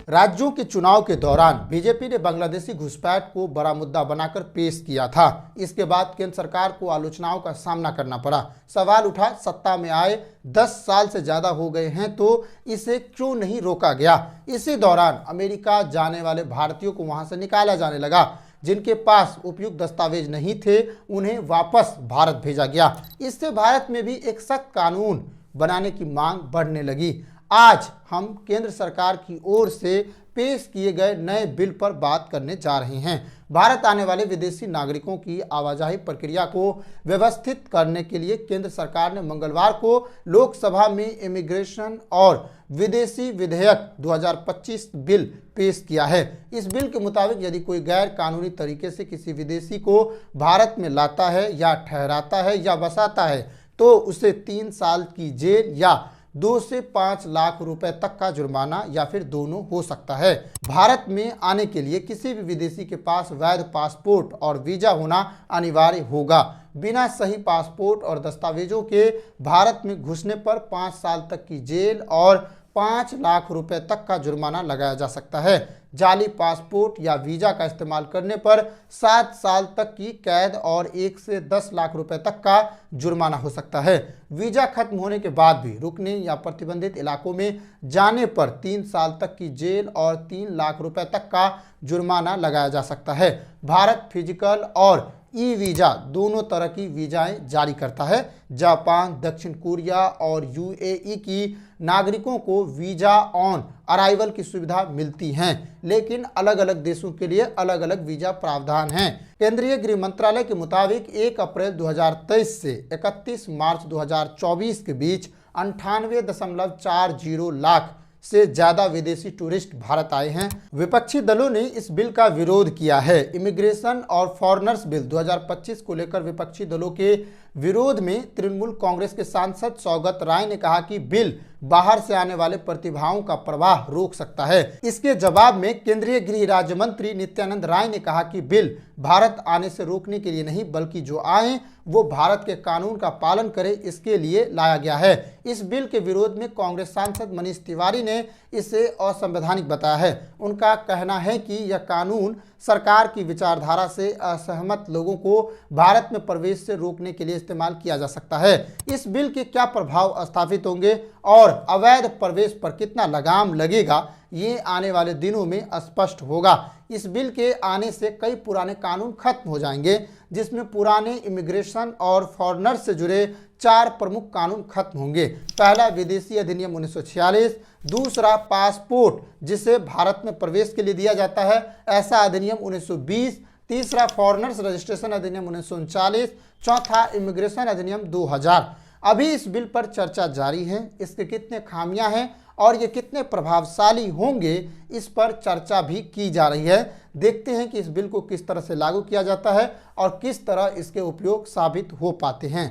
राज्यों के चुनाव के दौरान बीजेपी ने बांग्लादेशी घुसपैठ को बड़ा मुद्दा बनाकर पेश किया था। इसके बाद केंद्र सरकार को आलोचनाओं का सामना करना पड़ा। सवाल उठा, सत्ता में आए 10 साल से ज्यादा हो गए हैं तो इसे क्यों नहीं रोका गया। इसी दौरान अमेरिका जाने वाले भारतीयों को वहां से निकाला जाने लगा। जिनके पास उपयुक्त दस्तावेज नहीं थे उन्हें वापस भारत भेजा गया। इससे भारत में भी एक सख्त कानून बनाने की मांग बढ़ने लगी। आज हम केंद्र सरकार की ओर से पेश किए गए नए बिल पर बात करने जा रहे हैं। भारत आने वाले विदेशी नागरिकों की आवाजाही प्रक्रिया को व्यवस्थित करने के लिए केंद्र सरकार ने मंगलवार को लोकसभा में इमिग्रेशन और विदेशी विधेयक 2025 बिल पेश किया है। इस बिल के मुताबिक यदि कोई गैर कानूनी तरीके से किसी विदेशी को भारत में लाता है या ठहराता है या बसाता है तो उसे 3 साल की जेल या 2 से 5 लाख रुपए तक का जुर्माना या फिर दोनों हो सकता है। भारत में आने के लिए किसी भी विदेशी के पास वैध पासपोर्ट और वीजा होना अनिवार्य होगा। बिना सही पासपोर्ट और दस्तावेजों के भारत में घुसने पर 5 साल तक की जेल और 5 लाख रुपए तक का जुर्माना लगाया जा सकता है। जाली पासपोर्ट या वीजा का इस्तेमाल करने पर 7 साल तक की कैद और 1 से 10 लाख रुपए तक का जुर्माना हो सकता है। वीजा खत्म होने के बाद भी रुकने या प्रतिबंधित इलाकों में जाने पर 3 साल तक की जेल और 3 लाख रुपए तक का जुर्माना लगाया जा सकता है। भारत फिजिकल और ई वीजा दोनों तरह की वीजाएं जारी करता है। जापान, दक्षिण कोरिया और यूएई की नागरिकों को वीजा ऑन अराइवल की सुविधा मिलती हैं, लेकिन अलग अलग देशों के लिए अलग अलग वीजा प्रावधान हैं। केंद्रीय गृह मंत्रालय के मुताबिक 1 अप्रैल 2023 से 31 मार्च 2024 के बीच 98.40 लाख से ज्यादा विदेशी टूरिस्ट भारत आए हैं। विपक्षी दलों ने इस बिल का विरोध किया है। इमिग्रेशन और फॉरेनर्स बिल 2025 को लेकर विपक्षी दलों के विरोध में तृणमूल कांग्रेस के सांसद सौगत राय ने कहा कि बिल बाहर से आने वाले प्रतिभाओं का प्रवाह रोक सकता है। इसके जवाब में केंद्रीय गृह राज्य मंत्री नित्यानंद राय ने कहा कि बिल भारत आने से रोकने के लिए नहीं बल्कि जो आए वो भारत के कानून का पालन करे इसके लिए लाया गया है। इस बिल के विरोध में कांग्रेस सांसद मनीष तिवारी ने इसे असंवैधानिक बताया है। उनका कहना है कि यह कानून सरकार की विचारधारा से असहमत लोगों को भारत में प्रवेश से रोकने के लिए इस्तेमाल किया जा सकता है। इस बिल के क्या प्रभाव स्थापित होंगे और अवैध प्रवेश पर कितना लगाम लगेगा ये आने वाले दिनों में स्पष्ट होगा। इस बिल के आने से कई पुराने कानून खत्म हो जाएंगे, जिसमें पुराने इमिग्रेशन और फॉरेनर से जुड़े 4 प्रमुख कानून खत्म होंगे। पहला विदेशी अधिनियम 1946, दूसरा पासपोर्ट जिसे भारत में प्रवेश के लिए दिया जाता है ऐसा अधिनियम 1920, तीसरा फॉरेनर्स रजिस्ट्रेशन अधिनियम 1939, चौथा इमिग्रेशन अधिनियम 2000। अभी इस बिल पर चर्चा जारी है। इसके कितने खामियां हैं और ये कितने प्रभावशाली होंगे इस पर चर्चा भी की जा रही है। देखते हैं कि इस बिल को किस तरह से लागू किया जाता है और किस तरह इसके उपयोग साबित हो पाते हैं।